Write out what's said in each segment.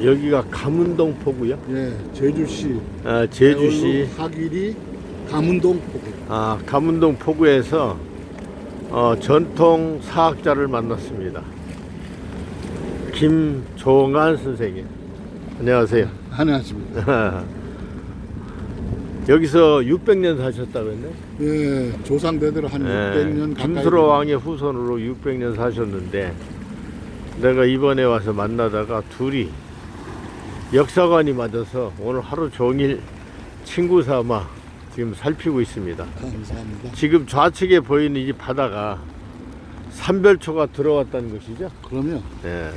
여기가 가문동 포구요? 예, 제주시. 제주시. 하길이 가문동 포구. 가문동 포구에서 전통 사학자를 만났습니다. 김종한 선생님. 안녕하세요. 안녕하십니까. 여기서 600년 사셨다고 했네? 예, 조상대대로 한 600년 가까이. 김수로 왕의 후손으로 600년 사셨는데, 내가 이번에 와서 만나다가 둘이 역사관이 맞아서 오늘 하루 종일 친구 삼아 지금 살피고 있습니다. 감사합니다. 지금 좌측에 보이는 이 바다가 삼별초가 들어왔다는 것이죠? 그러면 예.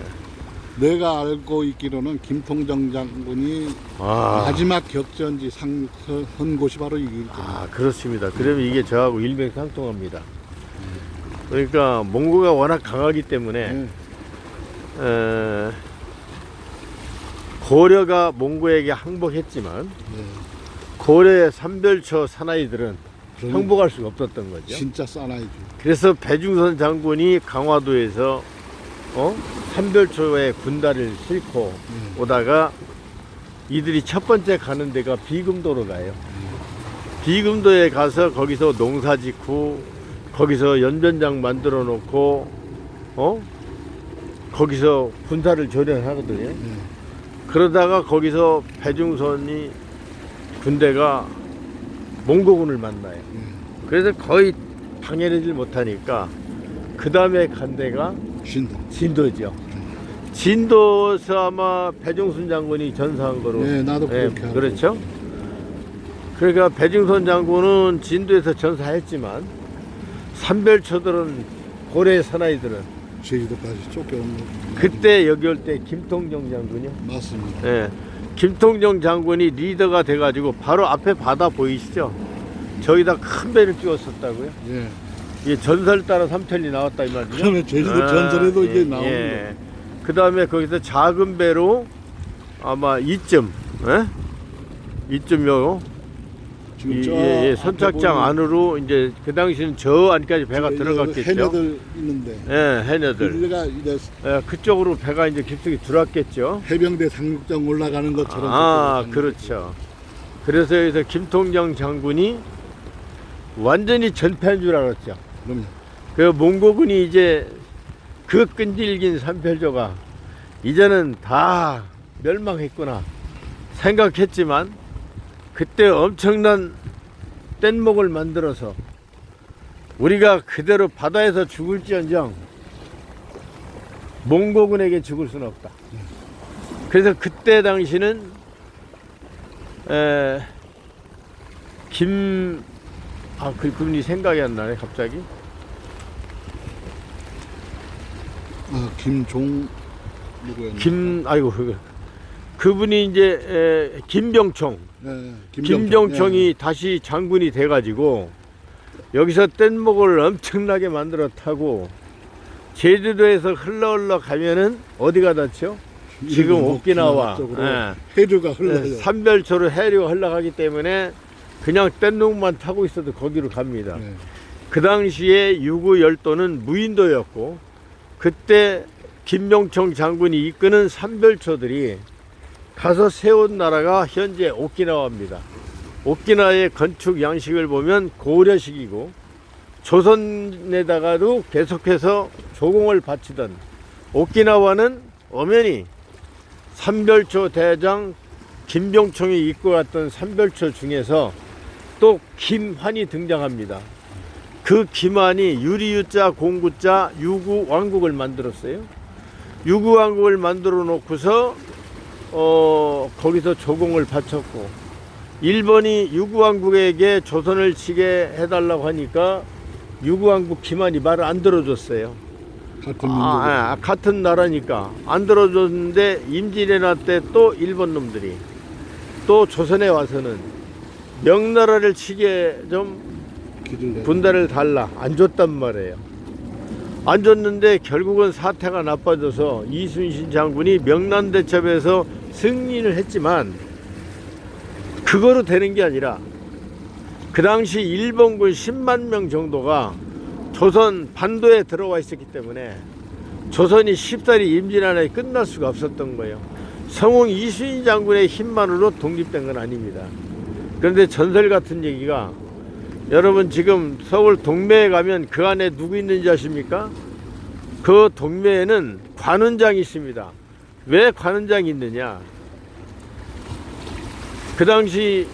내가 알고 있기로는 김통정 장군이 마지막 격전지 한 곳이 바로 이길입니다. 그렇습니다. 그러면 이게 저하고 일맥상통합니다. 그러니까 몽고가 워낙 강하기 때문에 고려가 몽고에게 항복했지만 고려의 삼별초 사나이들은 항복할 수가 없었던 거죠. 진짜 사나이죠. 그래서 배중선 장군이 강화도에서 삼별초에 군단을 싣고 오다가 이들이 첫 번째 가는 데가 비금도로 가요. 비금도에 가서 거기서 농사 짓고 거기서 연변장 만들어 놓고 거기서 군사를 조련하거든요. 그러다가 거기서 배중선이 군대가 몽고군을 만나요. 그래서 거의 당해내질 못하니까 그 다음에 간 데가 진도죠. 진도에서 아마 배중선 장군이 전사한 거로. 네, 나도 그렇게 알고. 그렇죠. 그러니까 배중선 장군은 진도에서 전사했지만 삼별초들은 고려의 사나이들은 제주도까지 쫓겨온 거. 그때 여기 올 때 김통정 장군이요. 맞습니다. 예, 김통정 장군이 리더가 돼가지고 바로 앞에 바다 보이시죠? 저기다 큰 배를 띄웠었다고요. 예. 이게 전설 따라 삼천리 나왔다 이 말이죠. 그러면 제주도 전설에도 이게 나오는 거예요. 그 다음에 거기서 작은 배로 아마 이쯤 지금 선착장 안으로 이제 그 당시는 저 안까지 배가 들어갔겠죠. 해녀들 있는데. 예, 해녀들. 그쪽으로 배가 이제 깊숙이 들어왔겠죠. 해병대 상륙장 올라가는 것처럼. 그렇죠. 그래서 여기서 김통정 장군이 완전히 전패한 줄 알았죠. 그럼요. 그 몽고군이 이제 그 끈질긴 삼별초가 이제는 다 멸망했구나 생각했지만 그때 엄청난 뗏목을 만들어서 우리가 그대로 바다에서 죽을지언정 몽고군에게 죽을 수는 없다. 그래서 그때 당시는 그분이 생각이 안 나네 갑자기. 김종 누구였나? 그분이 이제 김병총. 네, 김병총이 다시 장군이 돼가지고 여기서 뗏목을 엄청나게 만들어 타고 제주도에서 흘러 가면은 어디가 닿죠? 지금 오키나와 해류가 흘러요. 삼별초로 해류가 흘러가기 때문에 그냥 뗏목만 타고 있어도 거기로 갑니다. 그 당시에 유구 열도는 무인도였고 그때 김병총 장군이 이끄는 삼별초들이 가서 세운 나라가 현재 오키나와입니다. 오키나와의 건축 양식을 보면 고려식이고 조선에다가도 계속해서 조공을 바치던 오키나와는 엄연히 삼별초 대장 김병총이 이끌고 갔던 삼별초 중에서 또 김환이 등장합니다. 그 김환이 유리유자 공구자 유구왕국을 만들었어요. 유구왕국을 만들어 놓고서 거기서 조공을 바쳤고 일본이 유구왕국에게 조선을 치게 해달라고 하니까 유구왕국 김환이 말을 안 들어줬어요. 같은 나라니까 안 들어줬는데 임진왜란 때 또 일본 놈들이 또 조선에 와서는 명나라를 치게 좀 군대를 달라 안 줬단 말이에요. 안 줬는데 결국은 사태가 나빠져서 이순신 장군이 명란대첩에서 승리를 했지만 그거로 되는 게 아니라 그 당시 일본군 10만 명 정도가 조선 반도에 들어와 있었기 때문에 조선이 쉽사리 임진왜란이 끝날 수가 없었던 거예요. 성웅 이순신 장군의 힘만으로 독립된 건 아닙니다. 그런데 전설 같은 얘기가, 여러분 지금 서울 동묘에 가면 그 안에 누구 있는지 아십니까? 그 동묘에는 관운장이 있습니다. 왜 관운장이 있느냐? 그 당시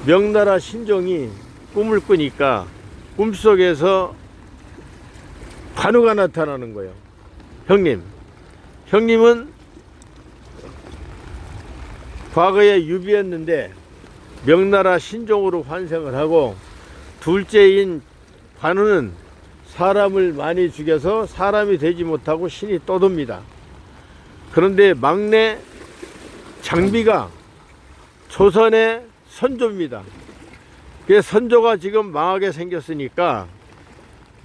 명나라 신종이 꿈을 꾸니까 꿈속에서 관우가 나타나는 거예요. 형님은 과거에 유비였는데 명나라 신종으로 환생을 하고, 둘째인 관우는 사람을 많이 죽여서 사람이 되지 못하고 신이 떠돕니다. 그런데 막내 장비가 조선의 선조입니다. 그 선조가 지금 망하게 생겼으니까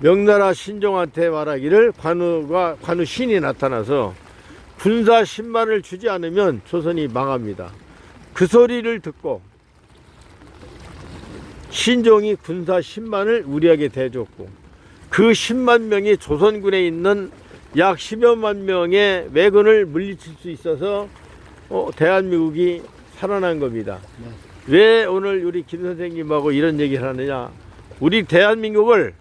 명나라 신종한테 말하기를 관우 신이 나타나서 군사 10만을 주지 않으면 조선이 망합니다. 그 소리를 듣고 신종이 군사 10만을 우리에게 대줬고, 그 10만 명이 조선군에 있는 약 10여만 명의 왜군을 물리칠 수 있어서 대한민국이 살아난 겁니다. 왜 오늘 우리 김 선생님하고 이런 얘기를 하느냐? 우리 대한민국을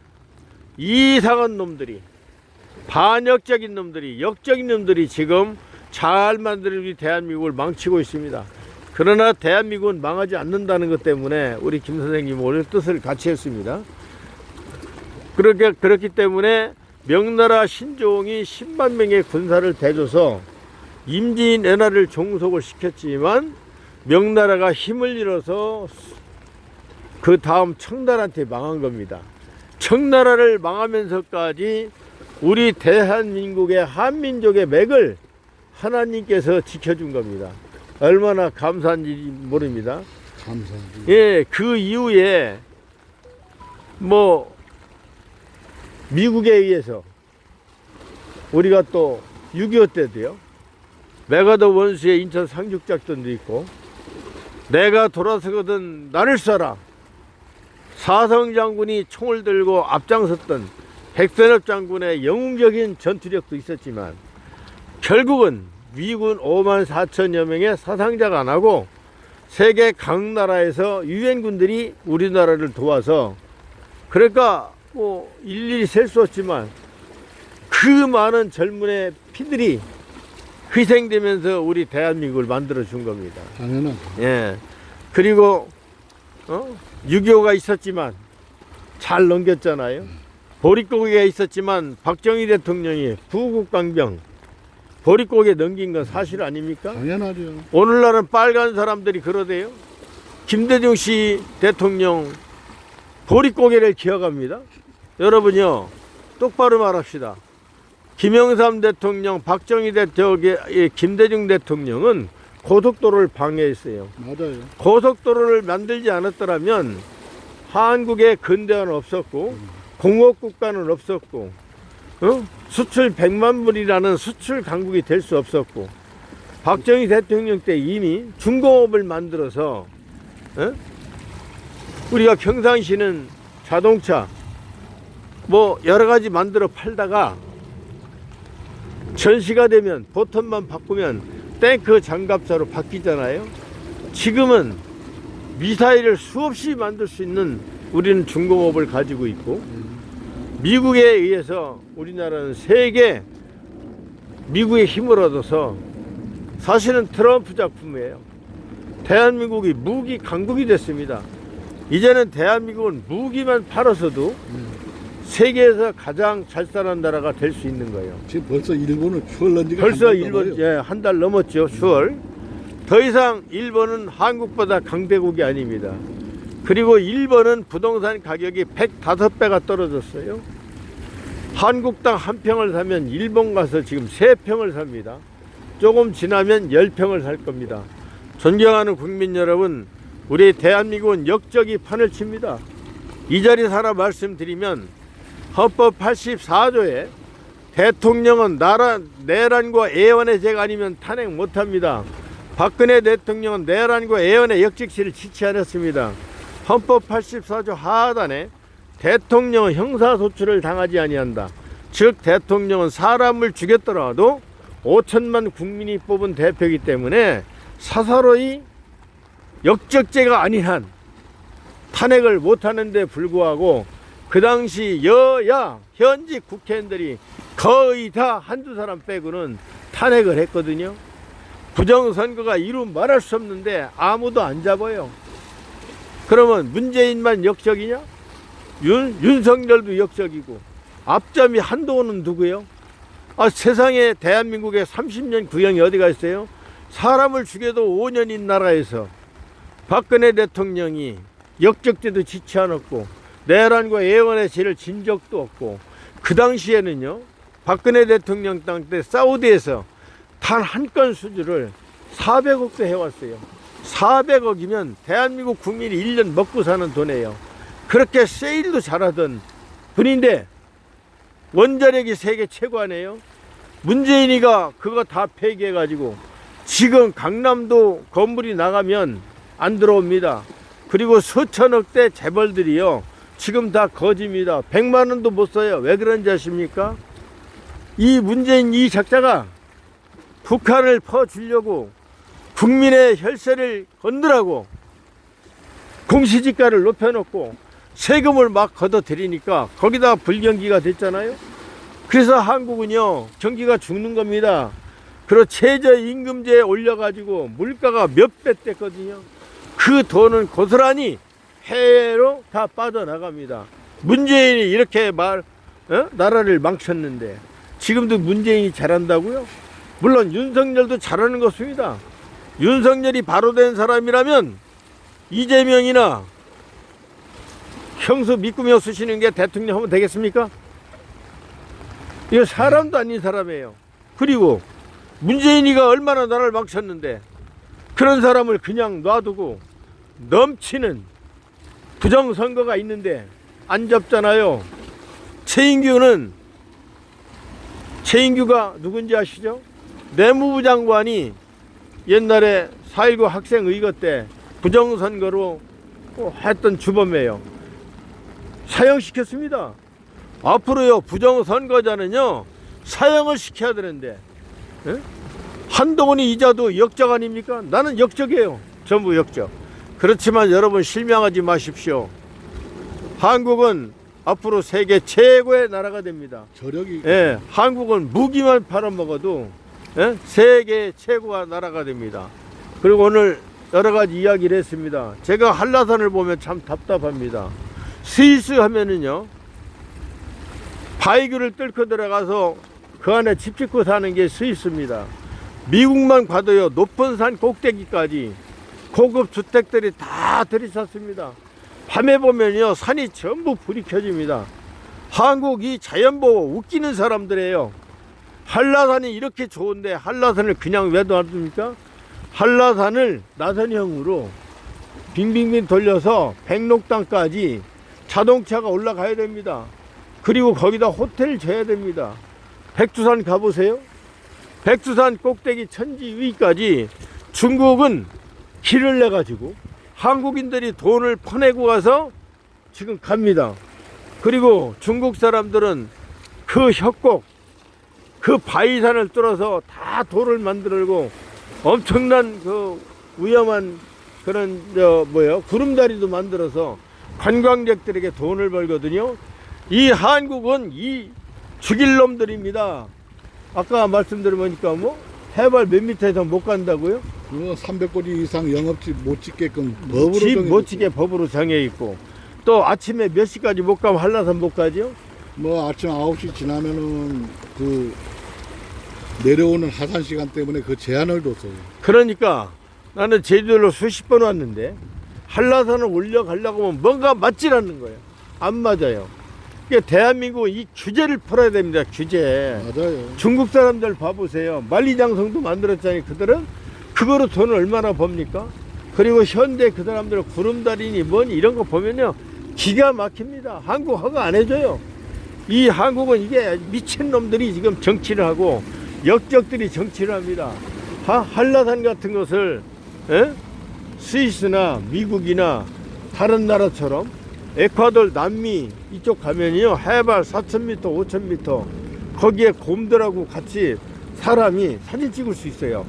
이상한 놈들이, 반역적인 놈들이, 역적인 놈들이 지금 잘 만드는 우리 대한민국을 망치고 있습니다. 그러나 대한민국은 망하지 않는다는 것 때문에 우리 김 선생님 오늘 뜻을 같이 했습니다. 그렇기 때문에 명나라 신종이 10만 명의 군사를 대줘서 임진왜란을 종속을 시켰지만, 명나라가 힘을 잃어서 그 다음 청나라한테 망한 겁니다. 청나라를 망하면서까지 우리 대한민국의 한민족의 맥을 하나님께서 지켜준 겁니다. 얼마나 감사한지 모릅니다. 감사합니다. 예, 그 이후에 미국에 의해서 우리가 또 6.25 때도요, 메가더 원수의 인천 상륙작전도 있고, 내가 돌아서거든 나를 쏴라, 사성 장군이 총을 들고 앞장섰던 백선엽 장군의 영웅적인 전투력도 있었지만, 결국은 미군 5만 4천여 명의 사상자가 나고 세계 각 나라에서 유엔군들이 우리나라를 도와서, 그러니까 일일이 셀 수 없지만 그 많은 젊은의 피들이 희생되면서 우리 대한민국을 만들어 준 겁니다. 당연하죠. 예. 그리고 6.25가 있었지만 잘 넘겼잖아요. 보릿고개가 있었지만 박정희 대통령이 부국강병 보릿고개 넘긴 건 사실 아닙니까? 당연하죠. 오늘날은 빨간 사람들이 그러대요. 김대중 씨 대통령 보릿고개를 기억합니다. 여러분요, 똑바로 말합시다. 김영삼 대통령, 박정희 대통령, 김대중 대통령은 고속도로를 방해했어요. 맞아요. 고속도로를 만들지 않았더라면 한국에 근대화는 없었고, 공업국가는 없었고, 수출 100만 불이라는 수출 강국이 될 수 없었고, 박정희 대통령 때 이미 중공업을 만들어서 우리가 평상시는 자동차 여러 가지 만들어 팔다가 전시가 되면 보통만 바꾸면 탱크 장갑차로 바뀌잖아요. 지금은 미사일을 수없이 만들 수 있는 우리는 중공업을 가지고 있고, 미국에 의해서 우리나라는 세계 미국의 힘을 얻어서, 사실은 트럼프 작품이에요. 대한민국이 무기 강국이 됐습니다. 이제는 대한민국은 무기만 팔아서도 세계에서 가장 잘 사는 나라가 될 수 있는 거예요. 지금 벌써 일본은 추월난 지가 벌써 한달 일본 넘어요. 한 달 넘었죠. 10월. 더 이상 일본은 한국보다 강대국이 아닙니다. 그리고 일본은 부동산 가격이 105배가 떨어졌어요. 한국당 한 평을 사면 일본 가서 지금 3평을 삽니다. 조금 지나면 10평을 살 겁니다. 존경하는 국민 여러분, 우리 대한민국은 역적이 판을 칩니다. 이 자리에서 하나 말씀드리면, 헌법 84조에 대통령은 내란과 애원의 죄가 아니면 탄핵 못합니다. 박근혜 대통령은 내란과 애원의 역직시를 지치 않았습니다. 헌법 84조 하단에 대통령은 형사소출을 당하지 아니한다. 즉 대통령은 사람을 죽였더라도 5천만 국민이 뽑은 대표이기 때문에 사사로이 역적죄가 아닌 한 탄핵을 못하는 데 불구하고 그 당시 여야 현직 국회의원들이 거의 다 한두 사람 빼고는 탄핵을 했거든요. 부정선거가 이루 말할 수 없는데 아무도 안 잡아요. 그러면 문재인만 역적이냐? 윤석열도 역적이고 앞점이 한동훈은 누구예요? 세상에 대한민국에 30년 구형이 어디가 있어요? 사람을 죽여도 5년인 나라에서 박근혜 대통령이 역적죄도 지치 않았고 내란과 예원의 죄를 진 적도 없고 그 당시에는요 박근혜 대통령 땅 때 사우디에서 단 한 건 수주를 400억도 해왔어요. 400억이면 대한민국 국민이 1년 먹고 사는 돈이에요. 그렇게 세일도 잘하던 분인데 원자력이 세계 최고 아니에요? 문재인이가 그거 다 폐기해가지고 지금 강남도 건물이 나가면 안 들어옵니다. 그리고 수천억대 재벌들이요 지금 다 거지입니다. 100만 원도 못 써요. 왜 그런지 아십니까? 이 문재인 이 작자가 북한을 퍼주려고 국민의 혈세를 건드라고 공시지가를 높여놓고 세금을 막 걷어들이니까 거기다 불경기가 됐잖아요. 그래서 한국은요 경기가 죽는 겁니다. 그리고 최저임금제 올려가지고 물가가 몇 배 뗐거든요. 그 돈은 고스란히 해외로 다 빠져나갑니다. 문재인이 이렇게 나라를 망쳤는데 지금도 문재인이 잘한다고요? 물론 윤석열도 잘하는 것입니다. 윤석열이 바로 된 사람이라면 이재명이나 형수 믿구며 쓰시는 게 대통령 하면 되겠습니까? 이거 사람도 아닌 사람이에요. 그리고 문재인이가 얼마나 나라를 망쳤는데 그런 사람을 그냥 놔두고 넘치는 부정선거가 있는데 안 잡잖아요. 최인규가 누군지 아시죠? 내무부 장관이 옛날에 4.19 학생의거 때 부정선거로 했던 주범이에요. 사형시켰습니다. 앞으로요 부정선거자는요 사형을 시켜야 되는데 한동훈이 이자도 역적 아닙니까? 나는 역적이에요. 전부 역적. 그렇지만 여러분 실망하지 마십시오. 한국은 앞으로 세계 최고의 나라가 됩니다. 저력이 한국은 무기만 팔아먹어도 세계 최고의 나라가 됩니다. 그리고 오늘 여러 가지 이야기를 했습니다. 제가 한라산을 보면 참 답답합니다. 스위스 하면은요 바이크를 뚫고 들어가서 그 안에 집 짓고 사는 게 스위스입니다. 미국만 가도요 높은 산 꼭대기까지 고급 주택들이 다 들이찼습니다. 밤에 보면요 산이 전부 불이 켜집니다. 한국 이 자연보호 웃기는 사람들이에요. 한라산이 이렇게 좋은데 한라산을 그냥 왜 놔둡니까? 한라산을 나선형으로 빙빙빙 돌려서 백록당까지 자동차가 올라가야 됩니다. 그리고 거기다 호텔 져야 됩니다. 백두산 가보세요. 백두산 꼭대기 천지 위까지 중국은 길을 내가지고 한국인들이 돈을 퍼내고 가서 지금 갑니다. 그리고 중국 사람들은 그 협곡 그 바위산을 뚫어서 다 돌을 만들고 엄청난 그 위험한 그런 구름다리도 만들어서 관광객들에게 돈을 벌거든요. 이 한국은 이 죽일 놈들입니다. 아까 말씀드려보니까 해발 몇 미터에서 못 간다고요? 300거리 이상 영업집 못 짓게끔 법으로 집 못 짓게 법으로 정해 있고 또 아침에 몇 시까지 못 가면 한라산 못 가죠? 아침 9시 지나면은 그 내려오는 하산 시간 때문에 그 제한을 뒀어요. 그러니까 나는 제주도로 수십 번 왔는데 한라산을 올려가려고 하면 뭔가 맞질 않는 거예요. 안 맞아요. 그러니까 대한민국 이 규제를 풀어야 됩니다. 규제. 맞아요. 중국 사람들 봐보세요. 만리장성도 만들었잖아요. 그들은 그거로 돈을 얼마나 법니까? 그리고 현대 그 사람들 구름다리니 뭐니 이런 거 보면요 기가 막힙니다. 한국 허가 안 해줘요. 이 한국은 이게 미친놈들이 지금 정치를 하고 역적들이 정치를 합니다. 한라산 같은 것을 스위스나 미국이나 다른 나라처럼 에콰도르, 남미 이쪽 가면요 해발 4,000m, 5,000m 거기에 곰들하고 같이 사람이 사진 찍을 수 있어요.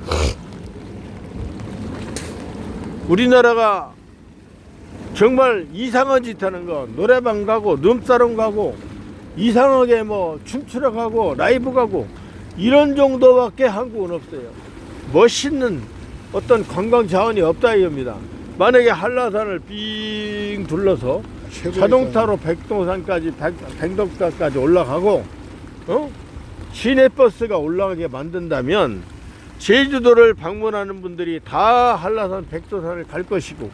우리나라가 정말 이상한 짓 하는 거, 노래방 가고 룸사롱 가고 이상하게 뭐 춤추러 가고 라이브 가고 이런 정도밖에 한국은 없어요. 멋있는 어떤 관광 자원이 없다 이겁니다. 만약에 한라산을 빙 둘러서 자동차로 백동산까지 백덕산까지 올라가고 시내버스가 올라가게 만든다면 제주도를 방문하는 분들이 다 한라산 백두산을 갈 것이고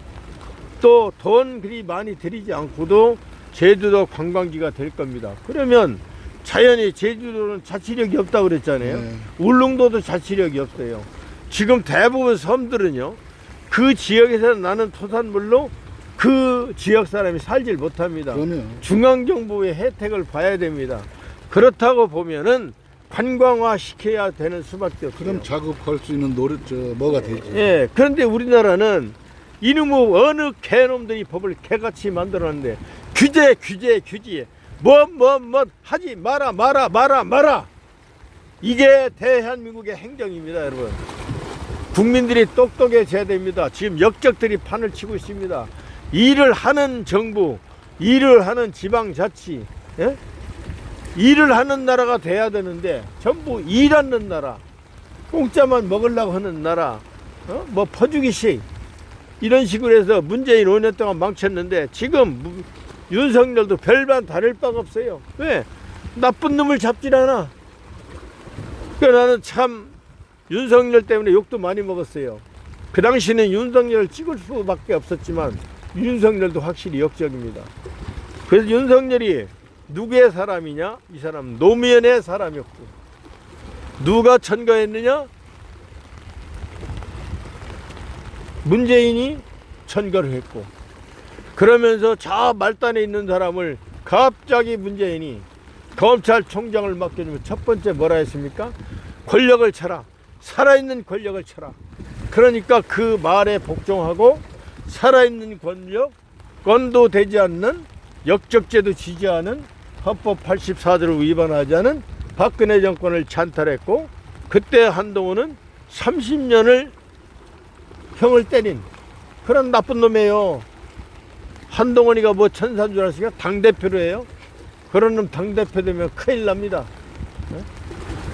또 돈 그리 많이 들이지 않고도 제주도 관광지가 될 겁니다. 그러면 자연히 제주도는 자치력이 없다고 그랬잖아요. 네. 울릉도도 자치력이 없어요. 지금 대부분 섬들은요, 그 지역에서 나는 토산물로 그 지역 사람이 살질 못합니다. 그러면 중앙정부의 혜택을 봐야 됩니다. 그렇다고 보면은 관광화 시켜야 되는 수밖에 없어요. 그럼 작업할 수 있는 뭐가 되지? 예, 그런데 우리나라는 이놈의 어느 개놈들이 법을 개같이 만들었는데 규제 뭐 하지 마라 이게 대한민국의 행정입니다. 여러분, 국민들이 똑똑해져야 됩니다. 지금 역적들이 판을 치고 있습니다. 일을 하는 정부, 일을 하는 지방자치, 예? 일을 하는 나라가 돼야 되는데 전부 일하는 나라, 공짜만 먹으려고 하는 나라, 뭐 퍼주기식 이런 식으로 해서 문재인 5년 동안 망쳤는데 지금 윤석열도 별반 다를 바가 없어요. 왜? 나쁜 놈을 잡질 않아. 그러니까 나는 참 윤석열 때문에 욕도 많이 먹었어요. 그 당시는 윤석열을 찍을 수밖에 없었지만 윤석열도 확실히 역적입니다. 그래서 윤석열이 누구의 사람이냐? 이 사람 노무현의 사람이었고, 누가 천거했느냐? 문재인이 천거를 했고, 그러면서 저 말단에 있는 사람을 갑자기 문재인이 검찰총장을 맡겨주면 첫 번째 뭐라 했습니까? 권력을 쳐라. 살아있는 권력을 쳐라. 그러니까 그 말에 복종하고 살아있는 권력, 건도되지 않는 역적죄도 지지하는 헌법 84조를 위반하지 않은 박근혜 정권을 찬탈했고, 그때 한동훈은 30년을 형을 때린 그런 나쁜 놈이에요. 한동훈이가 뭐 천사인 줄 아시니까 당대표로 해요. 그런 놈 당대표 되면 큰일 납니다.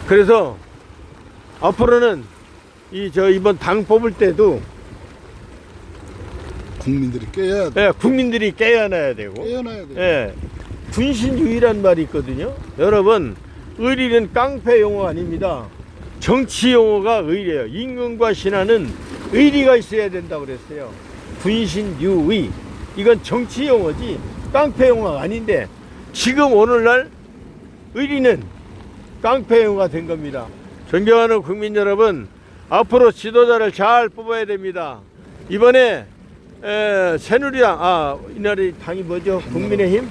그래서 앞으로는 이번 당 뽑을 때도 국민들이 깨야 돼. 예, 국민들이 깨어나야 되고, 깨어나야 돼. 예, 분신주의란 말이 있거든요. 여러분, 의리는 깡패 용어 아닙니다. 정치 용어가 의리예요. 임금과 신하는 의리가 있어야 된다고 그랬어요. 분신유의, 이건 정치 용어지 깡패 용어가 아닌데 지금 오늘날 의리는 깡패 용어가 된 겁니다. 존경하는 국민 여러분, 앞으로 지도자를 잘 뽑아야 됩니다. 이번에 새누리당, 이날의 당이 뭐죠? 국민의힘?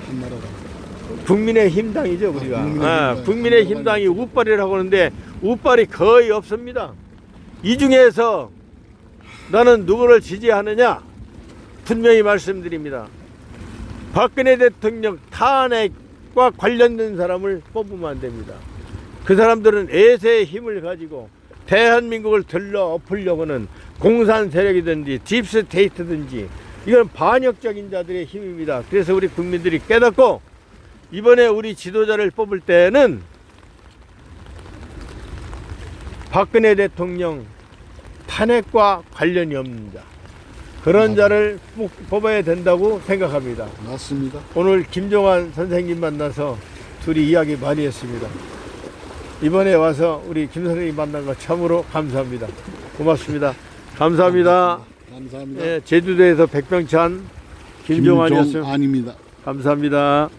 국민의힘 당이죠, 우리가. 국민의힘 당이 우빨이라고 하는데 우빨이 거의 없습니다. 이 중에서 나는 누구를 지지하느냐? 분명히 말씀드립니다. 박근혜 대통령 탄핵과 관련된 사람을 뽑으면 안 됩니다. 그 사람들은 애세의 힘을 가지고 대한민국을 들러 엎으려고 하는 공산 세력이든지 딥스테이트든지 이건 반역적인 자들의 힘입니다. 그래서 우리 국민들이 깨닫고 이번에 우리 지도자를 뽑을 때는 박근혜 대통령 탄핵과 관련이 없는 자, 그런 자를 뽑아야 된다고 생각합니다. 맞습니다. 오늘 김종환 선생님 만나서 둘이 이야기 많이 했습니다. 이번에 와서 우리 김 선생님 만난 거 참으로 감사합니다. 고맙습니다. 감사합니다. 감사합니다. 예, 제주도에서 백병찬 김종환이었습니다. 김종환입니다. 감사합니다.